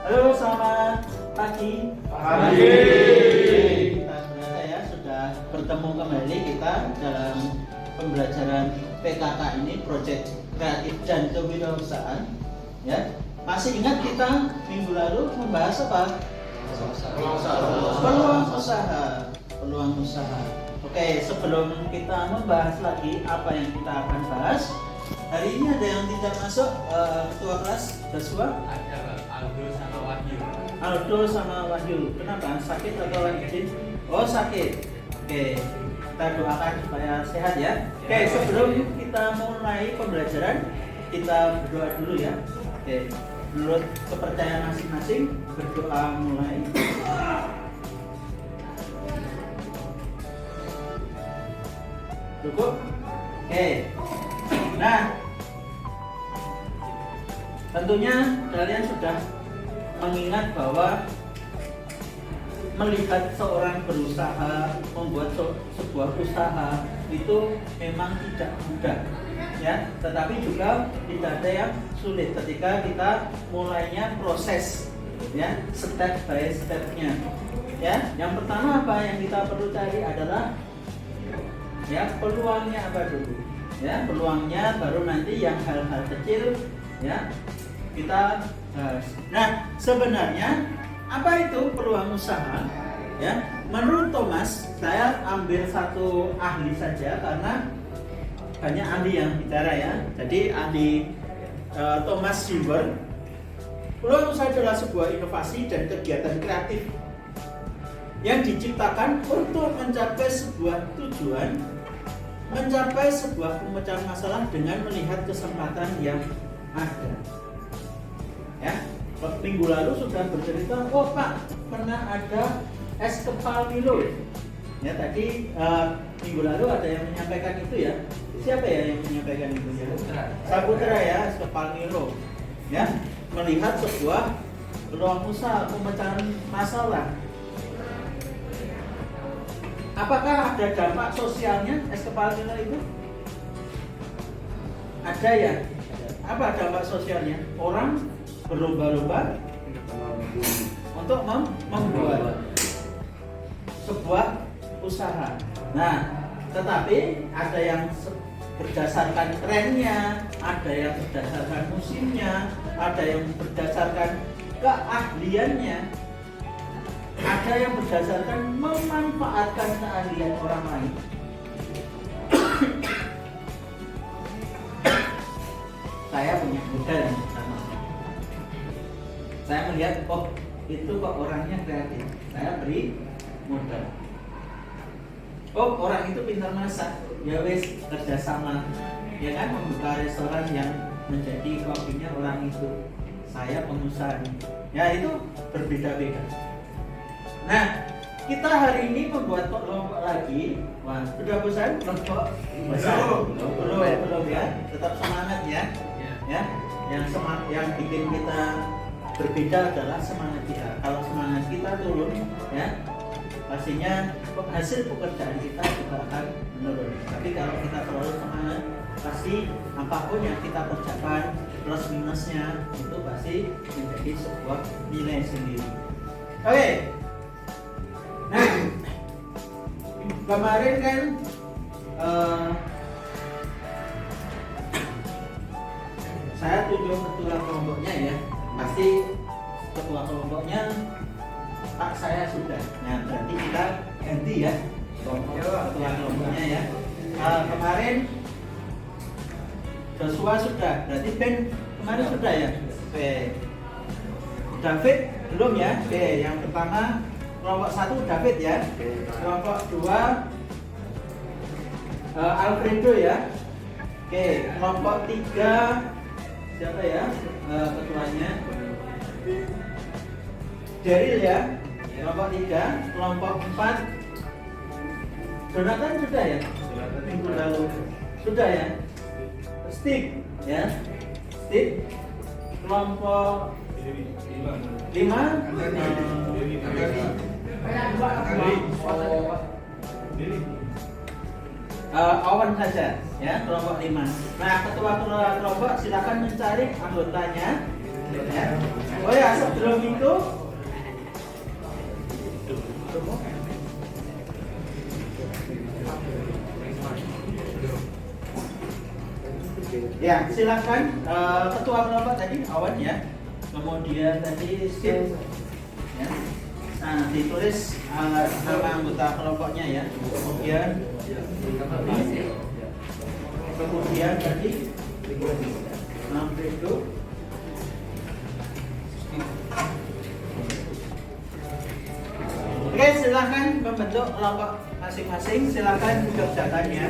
Halo, selamat pagi. Pagi. Kita sudah bertemu kembali kita dalam pembelajaran PKK ini, Proyek Kreatif dan Kewirausahaan. Ya, masih ingat kita minggu lalu membahas apa? Peluang usaha. Oke, sebelum kita membahas lagi apa yang kita akan bahas, hari ini ada yang tidak masuk, ketua kelas Joshua? Ada Aldo sama Wahyu. Aldo sama Wahyu. Kenapa? Sakit atau izin? Oh, sakit. Oke, kita doakan supaya sehat ya. Oke, sebelum kita mulai pembelajaran, kita berdoa dulu ya. Oke, menurut kepercayaan masing-masing, berdoa mulai. Cukup? Oke. Nah, tentunya kalian sudah mengingat bahwa melihat seorang berusaha membuat sebuah usaha itu memang tidak mudah, ya. Tetapi juga tidak ada yang sulit ketika kita mulainya proses, ya, step by stepnya, ya. Yang pertama apa yang kita perlu cari adalah, ya, peluangnya apa dulu, ya. Peluangnya baru nanti yang hal-hal kecil, ya, kita bahas. Nah, sebenarnya apa itu peluang usaha? Ya, menurut Thomas, saya ambil satu ahli saja karena banyak ahli yang bicara ya. Jadi ahli Thomas Silver, peluang usaha adalah sebuah inovasi dan kegiatan kreatif yang diciptakan untuk mencapai sebuah tujuan, mencapai sebuah pemecahan masalah dengan melihat kesempatan yang ada. Ya, minggu lalu sudah bercerita, oh Pak, pernah ada es kepal Milo. Ya, tadi minggu lalu ada yang menyampaikan itu ya. Siapa ya yang menyampaikan itu ya? Saputra ya, es kepal Milo. Ya, melihat sebuah peluang usaha, pemecahan masalah. Apakah ada dampak sosialnya es kepal Milo itu? Ada ya. Apa dampak sosialnya? Orang berlomba-lomba untuk membuat sebuah usaha. Nah, tetapi ada yang berdasarkan trennya, ada yang berdasarkan musimnya, ada yang berdasarkan keahliannya, ada yang berdasarkan memanfaatkan keahlian orang lain. Saya punya modal yang pertama. Saya melihat, oh itu kok orangnya kreatif, saya beri modal. Oh, orang itu pintar masak, ya wes kerjasama, ya kan, membuka restoran yang menjadi kopinya orang itu. Saya pengusaha, ya itu berbeda-beda. Nah, kita hari ini membuat kelompok lagi. Wah, sudah bosan kelompok? Belum ya, tetap semangat ya. Ya, yang bikin kita berbeda adalah semangat kita. Kalau semangat kita turun, ya, pastinya hasil pekerjaan kita juga akan menurun. Tapi kalau kita terlalu semangat, pasti apapun yang kita kerjakan plus minusnya itu pasti menjadi sebuah nilai sendiri. Oke. Nah, kemarin kan saya tunjuk ketua kelompoknya ya, pasti ketua kelompoknya Pak saya sudah. Nah, berarti kita ganti ya ketua kelompoknya ya. Kemarin Joshua sudah, berarti Ben kemarin sudah ya. Oke. David belum ya. Oke, yang pertama kelompok 1 David ya. Kelompok 2 Alfredo ya. Oke, kelompok 3 siapa ya ketuanya? Daryl ya. Kelompok 3, kelompok 4 Jonathan sudah ya? Minggu lalu sudah ya? Steve ya? Steve. Kelompok 5 Awan saja ya, kelompok 5. Nah, ketua kelompok silakan mencari anggotanya Ya. Oh ya, sebelum itu ya silakan ketua kelompok tadi Awan ya, kemudian tadi Steve ya. Nah ditulis nama anggota kelompoknya ya, kemudian tadi itu oke, silakan membentuk kelompok masing-masing, silakan buka datanya.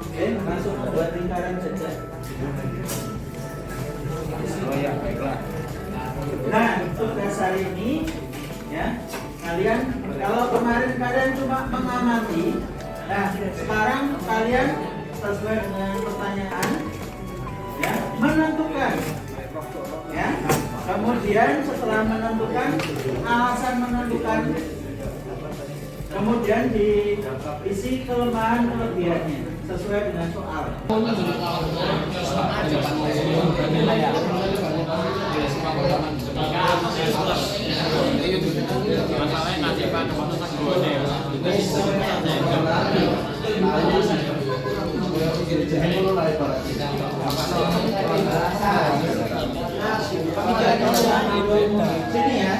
Oke, langsung membuat lingkaran saja. Oh ya, baiklah. Nah, tugas hari ini ya, kalian kalau kemarin kalian cuma mengamati, nah sekarang kalian sesuai dengan pertanyaan ya, menentukan ya. Kemudian setelah menentukan alasan menentukan, kemudian diisi kelemahan kelebihannya sesuai dengan soal. Sini ya,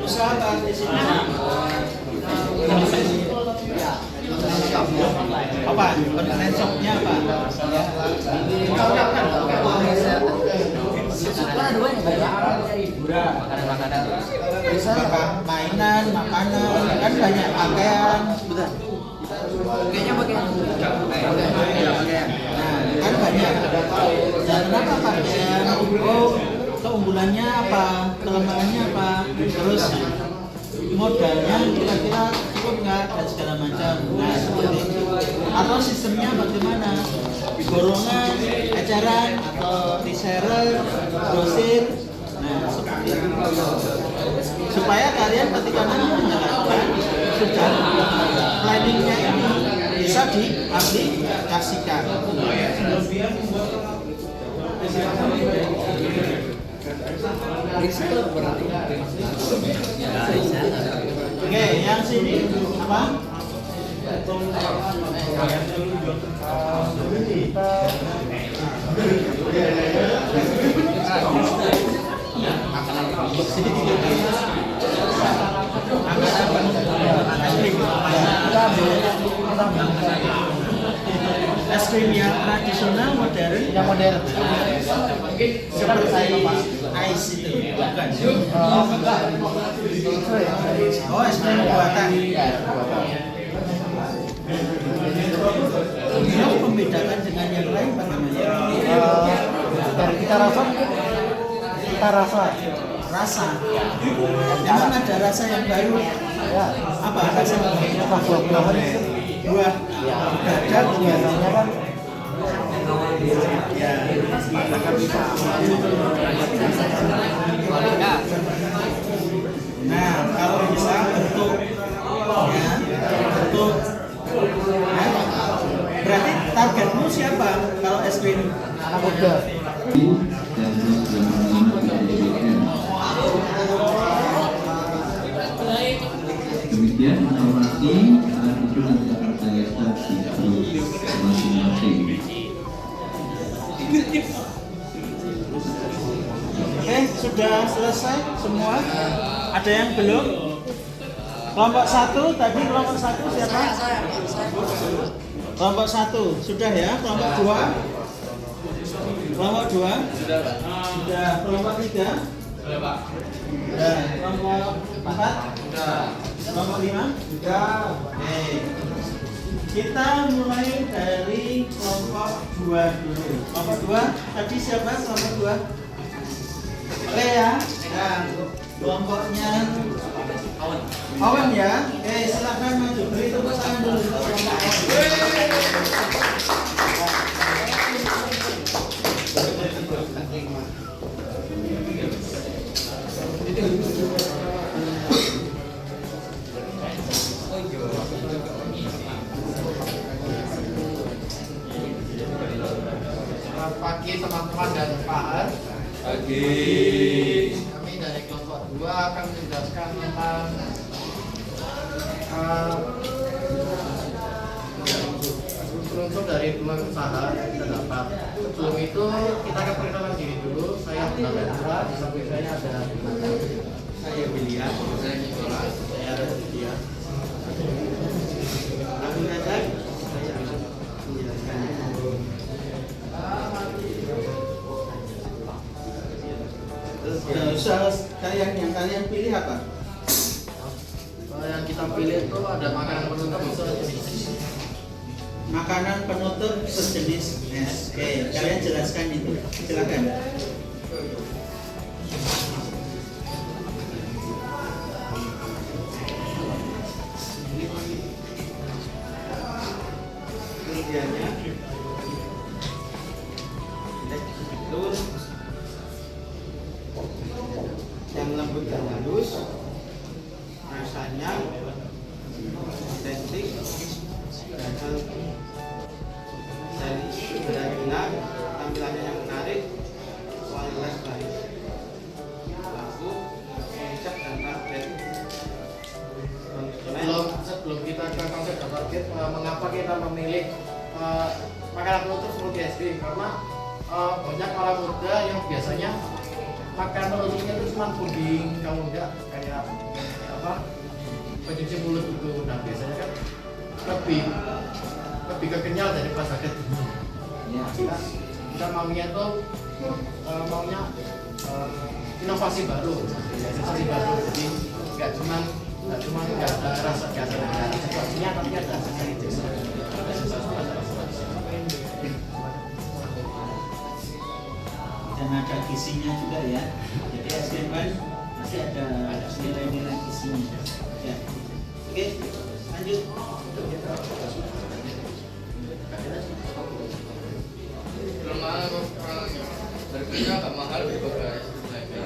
usahakan di sini. Apa? Online shopnya apa? Bisa mainan, makanan, kan banyak pakaian. Kayaknya pakaian. Nah, kan banyak. Dan kenapa pakaian? Oh, keunggulannya apa? Kelemahannya apa? Terus modalnya kira-kira cukup nggak dan segala macam. Nah seperti itu. Atau sistemnya bagaimana? Borongan, eceran, atau reseller, grosir. Nah seperti itu. Supaya kalian ketika nanti menjalankan sudah planningnya ini bisa diaplikasikan. Oke, yang sini apa? Es krim yang tradisional modern. Yang modern. Seperti ice itu, bukan? Oh, es krim buatan. Yang membedakan dengan yang lain bagaimana? Dari kita rasa mungkin Rasa. Emang ada rasa yang baru? ya Apa rasa yang baru? setelah buah hari Buah. dan biasanya kan Nah, kalau bisa bentuk berarti targetmu siapa kalau es krim? anak muda. Demikian Oke, sudah selesai semua? Ada yang belum? Kelompok 1 tadi, kelompok 1 siapa? Kelompok 1 sudah ya. Kelompok 2? Kelompok 2? Sudah. Kelompok 3? Sudah, Pak. Sudah. Kelompok 4? Sudah. Kelompok 5? Sudah. Oke. Kita mulai dari kelompok 2 dulu. Kelompok 2 tadi siapa? Kelompok 2? Oke ya. Nah, kelompoknya Awan ya. Oke, silakan maju. Beri tepuk tangan dulu untuk kelompok Awan. Selamat pagi teman-teman dan Pak Har. Pagi. Kami dari kelompok 2 akan menjelaskan tentang unsur dari dunia usaha terdapat. Sebelum itu kita akan perkenalan diri dulu. Saya Nalendra, di samping saya ada Saya William. Saya Nicholas. saya Raditya. Langsung saja. Saya bisa menjelaskan. Usaha yang kalian pilih apa? Yang kita pilih itu ada makanan penutup sejenis. Makanan penutup sejenis. Oke, kalian jelaskan itu. Silakan. Kemudiannya tekstur yang lembut dan halus, rasanya estetik, berasal dari sederhana, tampilannya yang menarik, kualitas baik, laku, konsep dan target. Sebelum kita ke konsep dan target, mengapa kita memilih makanan penutup seperti es krim? Karena banyak orang muda yang biasanya makan penutupnya itu cuma puding, kalau enggak kayak apa pencuci mulut gitu. Nah biasanya kan lebih kekenyal daripada kenyal. Ya. Kita maunya tuh maunya inovasi baru, sensasi baru. Jadi nggak cuma nggak ada rasa biasa dengan sensasinya, tapi ada sensasi biasa. Ada sensasi Dan ada gizinya juga ya. Jadi es krim kan masih ada nilai-nilai gizinya. Ya. Oke, lanjut. Kelemahan harganya agak mahal daripada es krim lainnya.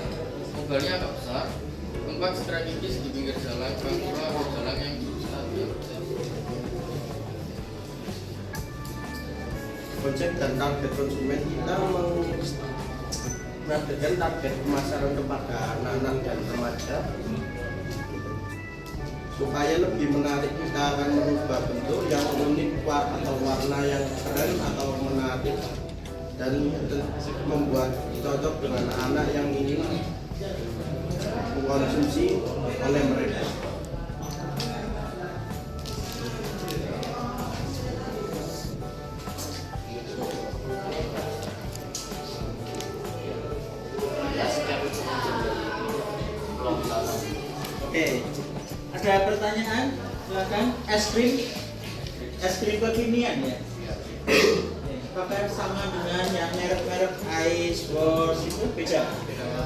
Modalnya agak besar. Tempat strategis di pinggir jalan, pantura atau jalan yang berusaha biar Konsep dan target konsumen kita menargetkan target pemasaran kepada anak-anak dan remaja. Supaya lebih menarik, kita akan merubah bentuk yang unik atau warna yang keren atau menarik dan membuat cocok dengan anak yang ingin mengkonsumsi oleh mereka. Oke, ada pertanyaan? Silakan. Es krim kekinian ya. Apakah sama dengan yang merek-merek Ice Wars itu beda?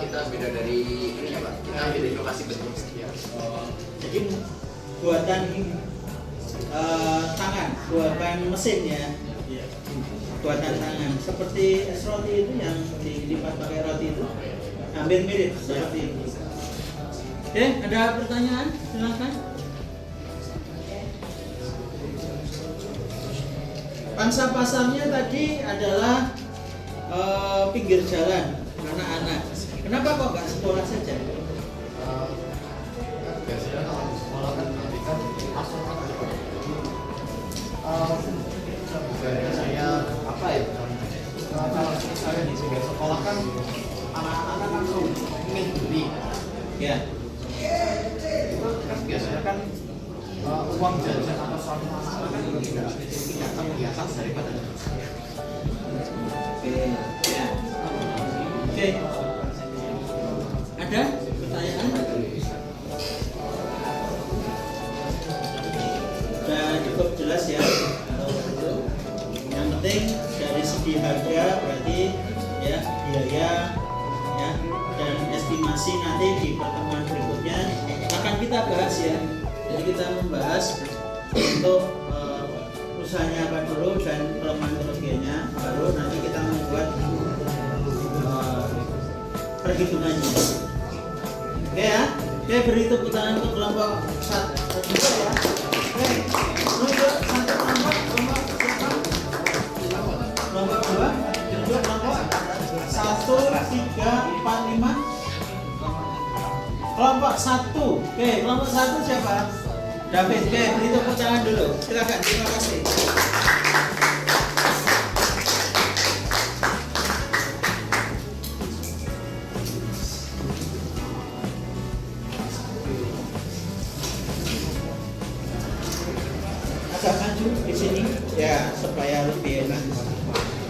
kita beda dari ini ya Pak. Kita beda inovasi bentuk ya. Jadi buatan tangan, buatan mesin ya. Buatan tangan. Seperti es roti itu yang dilipat pakai roti itu, hampir mirip seperti itu. Oke, ada pertanyaan? Silakan. Pangsa pasarnya tadi adalah pinggir jalan, anak-anak. Kenapa kok nggak sekolah saja? Biasanya kalau di sekolah kan nanti kan masuk saya apa ya? Kalau langsung ingin beli. Ya. Itu kan biasanya kan uang jajan atau suatu masalah kan tidak terbiasa daripada Oke. Ya. Oke. Ada pertanyaan? Sudah cukup jelas ya. Kalau itu, yang penting dari segi harga berarti ya biaya ya dan estimasi nanti di pertemuan berikutnya akan kita bahas ya. Jadi kita membahas untuk usahanya apa dulu dan kelemahan kerugiannya, baru nanti kita membuat perhitungannya. Oke ya. Oke, beri tepuk tangan untuk kelompok 1 ya. Oke, untuk satu kelompok 2, kedua kelompok 1, 3, 4, 5. Kelompok 1. Oke, kelompok 1 siapa? David. Oke, beri tepuk tangan dulu. Silakan. Terima kasih. Agak maju di sini ya supaya lebih enak.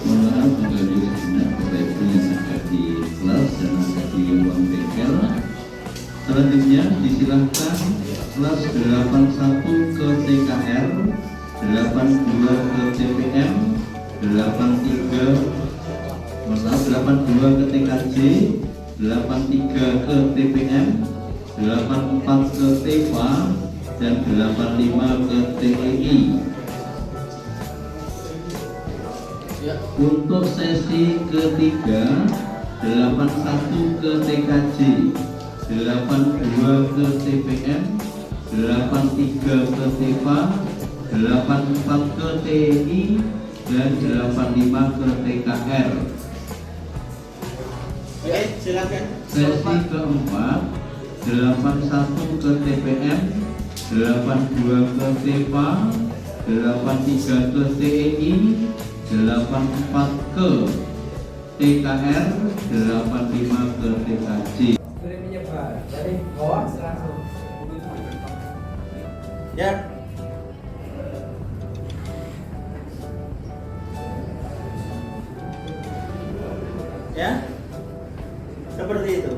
Mohon maaf apabila sejenak Bapak Ibu yang ada di kelas dan ada di ruang bengkel. Selanjutnya disilahkan kelas 81 ke TKR, 82 ke TPM, 82 ke TKJ, 83 ke TPM, 84 ke TEPA, dan 85 ke TEI. Ya. Untuk sesi ketiga 81 ke TKJ, 82 ke TPM, 83 ke TEPA, 84 ke TEI, dan 85 ke TKR. Oke, silakan. Sesi keempat 81 ke TPM, 82 ke TEPA, 83 ke TEI, 84 ke TKR, 85 ke TKJ. Boleh menyebar dari bawah langsung. Ya. Ya. Seperti itu.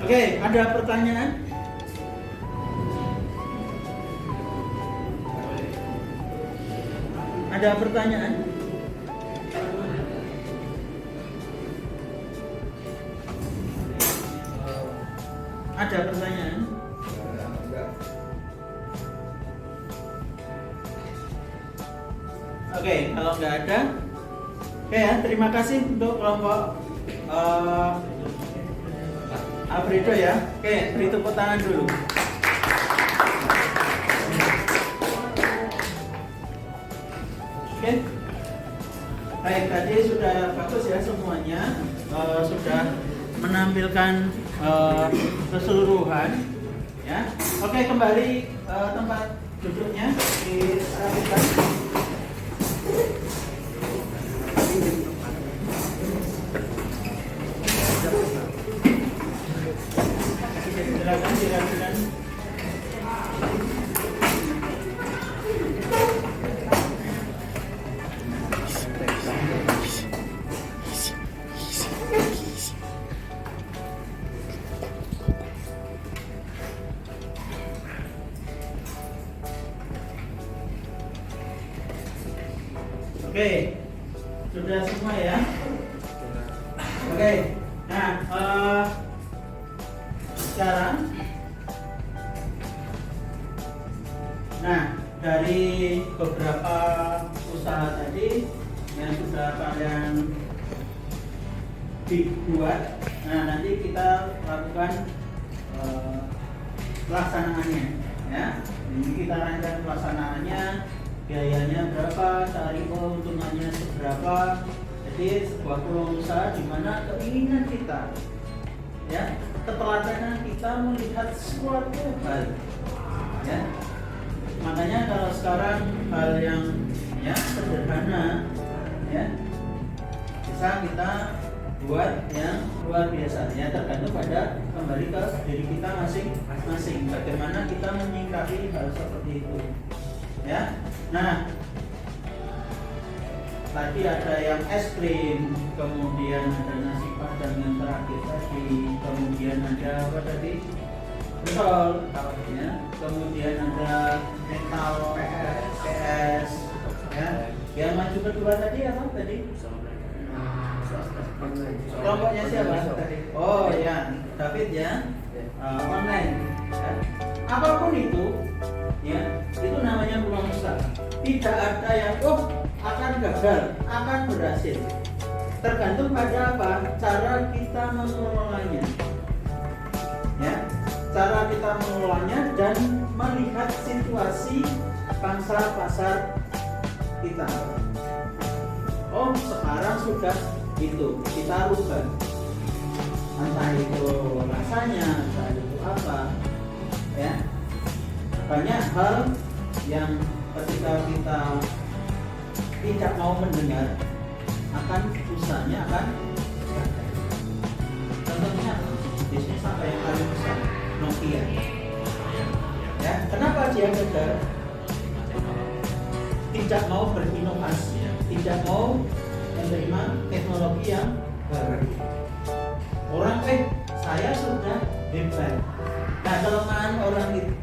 Oke, ada pertanyaan? Ada pertanyaan? Ada pertanyaan? Oke, kalau nggak ada, oke ya, terima kasih untuk kelompok Alfredo ya. Oke, beri tepuk tangan dulu. Oke, baik, tadi sudah bagus ya semuanya, sudah menampilkan keseluruhan ya. Oke, kembali tempat duduknya dirapikan. Silakan dirapikan. Oke, sudah semua ya. Oke, nah sekarang, dari beberapa usaha tadi yang sudah kalian dibuat, nanti kita lakukan pelaksanaannya, ya. Ini kita rancang pelaksanaannya. Biayanya berapa, cari keuntungannya seberapa. Jadi sebuah peluang usaha di mana keinginan kita, ya, ketelatenan kita melihat suatu hal, ya. Makanya kalau sekarang hal yang ya sederhana, ya, bisa kita buat yang luar biasa. Ya, tergantung pada kembali ke diri kita masing-masing. Bagaimana kita menyikapi hal seperti itu. Ya, nah tadi ada yang es krim, kemudian ada nasi padang yang terakhir tadi, kemudian ada apa tadi? Betul, ya. Kemudian ada mental PS, ya. Yang maju kedua tadi apa tadi? Kelompoknya siapa tadi? Oh ya, David ya, online. Ya. Apapun itu, ya, itu namanya peluang usaha. Tidak ada yang akan gagal, akan berhasil. Tergantung pada apa? Cara kita mengelolanya. Ya, cara kita mengelolanya dan melihat situasi pangsa pasar kita. Oh, sekarang sudah itu kita rubah, entah itu rasanya, entah itu apa, ya. Banyak hal yang ketika kita tidak mau mendengar, akan usahanya akan gagal. Contohnya bisnis apa yang paling besar? Nokia. Ya, kenapa dia gagal? Tidak mau berinovasi, tidak mau menerima teknologi yang baru. Orang saya sudah hebat. Nah, kelemahan orang itu,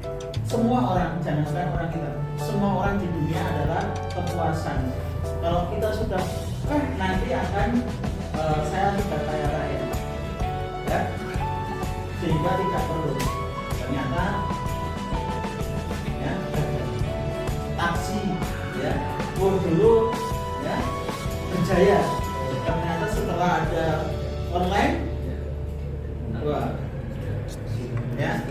semua orang, jangankan orang kita, semua orang di dunia adalah kepuasan. Kalau kita sudah nanti akan saya sudah kaya raya, ya, sehingga tidak perlu. Ternyata ya, taksi, ya, dulu ya berjaya. Ternyata setelah ada online, wah, ya.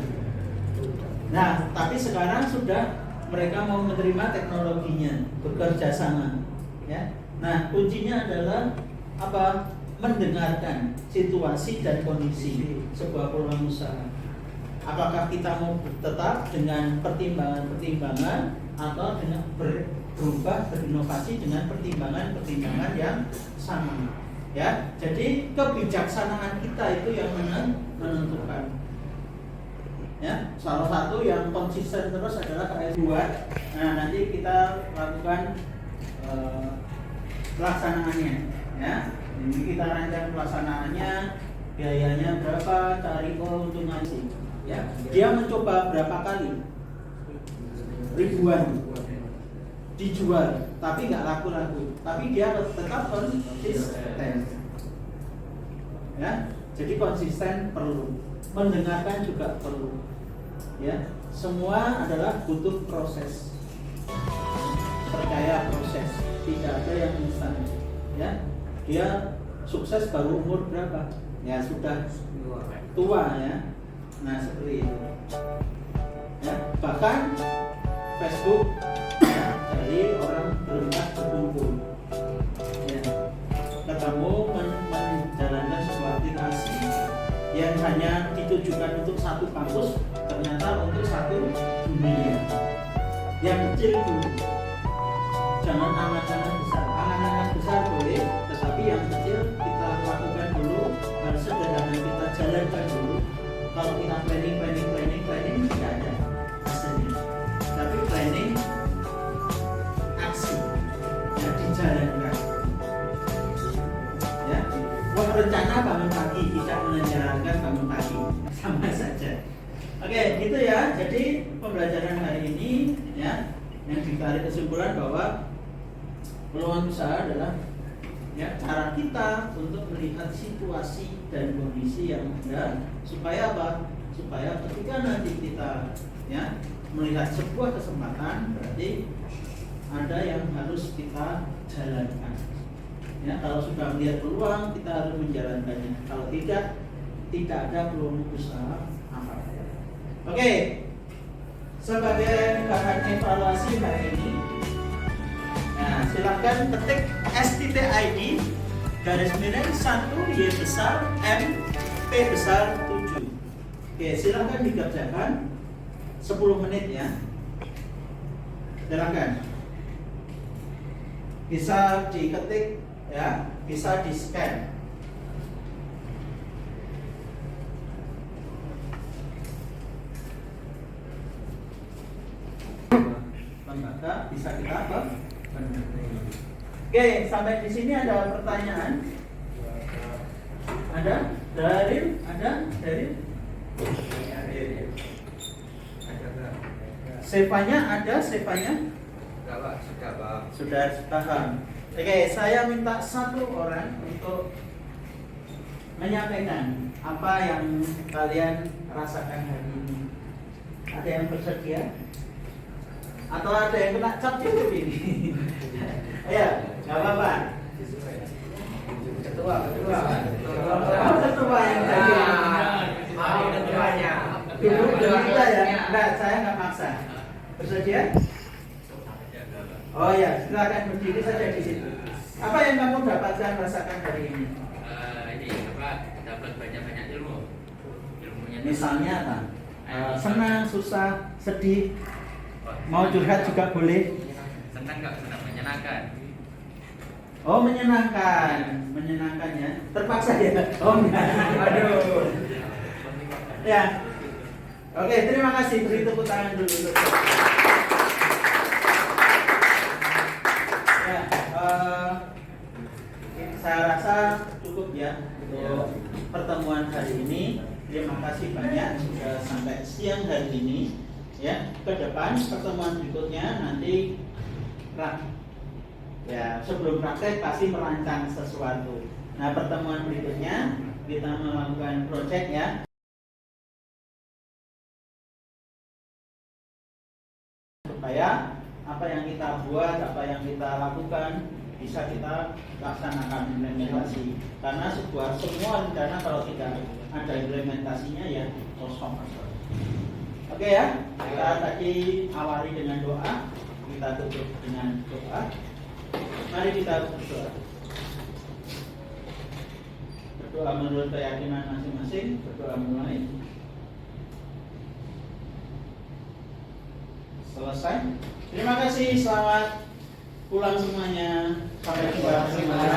Nah, tapi sekarang sudah mereka mau menerima teknologinya, bekerja sama, ya. Nah, kuncinya adalah apa? Mendengarkan situasi dan kondisi sebuah peluang usaha. Apakah kita mau tetap dengan pertimbangan-pertimbangan atau dengan berubah berinovasi dengan pertimbangan-pertimbangan yang sama, ya. Jadi kebijaksanaan kita itu yang menentukan. Ya, salah satu yang konsisten terus adalah KS2. Nah, nanti kita lakukan pelaksanaannya, ya. Ini kita rancang pelaksanaannya, biayanya berapa, cari keuntungan sih, ya. Dia mencoba berapa kali? Ribuan dijual, tapi nggak laku-laku. Tapi dia tetap konsisten, ya. Jadi konsisten perlu, mendengarkan juga perlu, ya. Semua adalah butuh proses. Percaya proses, tidak ada yang instan, ya. Dia sukses baru umur berapa? Ya sudah tua, ya. Nah, seperti itu, ya. Bahkan Facebook, ya, dari orang berempat berkumpul, ya, ketemu menjalankan sebuah aplikasi yang hanya ditujukan untuk satu kampus, ternyata untuk satu dunia. Yang kecil dulu, jangan angan-angan besar. Angan-angan besar boleh, tetapi yang kecil kita lakukan dulu, harus sederhana kita jalankan dulu. Kalau kita planning tidak ada hasilnya. Tapi planning aksi, ya, dijalankan. Ya, rencana bangun pagi, tidak menjalankan bangun pagi, sama saja. Oke, gitu ya. Jadi pembelajaran hari ini, ya, yang ditarik kesimpulan bahwa peluang usaha adalah, ya, cara kita untuk melihat situasi dan kondisi yang ada, supaya apa? Supaya ketika nanti kita, ya, melihat sebuah kesempatan, berarti ada yang harus kita jalankan. Ya, kalau sudah melihat peluang, kita harus menjalankannya. Kalau tidak ada peluang usaha apa-apa. Oke, sebagai bahan evaluasi hari ini, nah, silakan ketik STTID _1 Y besar M P besar 7. Oke, silakan dikerjakan 10 menit, ya. Silakan. Bisa diketik, ya, bisa di-scan. lembaga bisa kita benahi. Oke, sampai di sini ada pertanyaan? Ada? Ada? Sevanya ada? Sudah paham. Oke, saya minta satu orang untuk menyampaikan apa yang kalian rasakan hari ini. Ada yang bersedia? Atau ada yang kena cap YouTube ini? Ayo, nggak apa-apa. Ketua. Oh, ketua yang tadi. Mau ketuanya. Dulu kita ya. Enggak, saya nggak maksa. Bersedia? Oh ya, silakan berdiri saja di situ. Apa yang kamu dapatkan rasakan hari ini? Dapat banyak ilmunya. Misalnya apa? Senang, susah, sedih. Mau curhat juga boleh. Senang menyenangkan. Oh, menyenangkan ya. Terpaksa ya. Oh enggak. Aduh. Ya. Oke, terima kasih. Beri tepuk tangan dulu untuk ya, saya rasa cukup ya untuk pertemuan hari ini. Terima kasih banyak sudah sampai siang hari ini. Ya, ke depan pertemuan berikutnya nanti ya sebelum praktek pasti merancang sesuatu. Nah, pertemuan berikutnya kita melakukan project ya. Supaya apa yang kita buat, apa yang kita lakukan bisa kita laksanakan implementasi. Karena semua rencana kalau tidak ada implementasinya ya kosong. Oke ya, kita tadi awali dengan doa, kita tutup dengan doa. Mari kita berdoa. Berdoa menurut keyakinan masing-masing. Berdoa mulai. Selesai. Terima kasih. Selamat pulang semuanya. Sampai jumpa.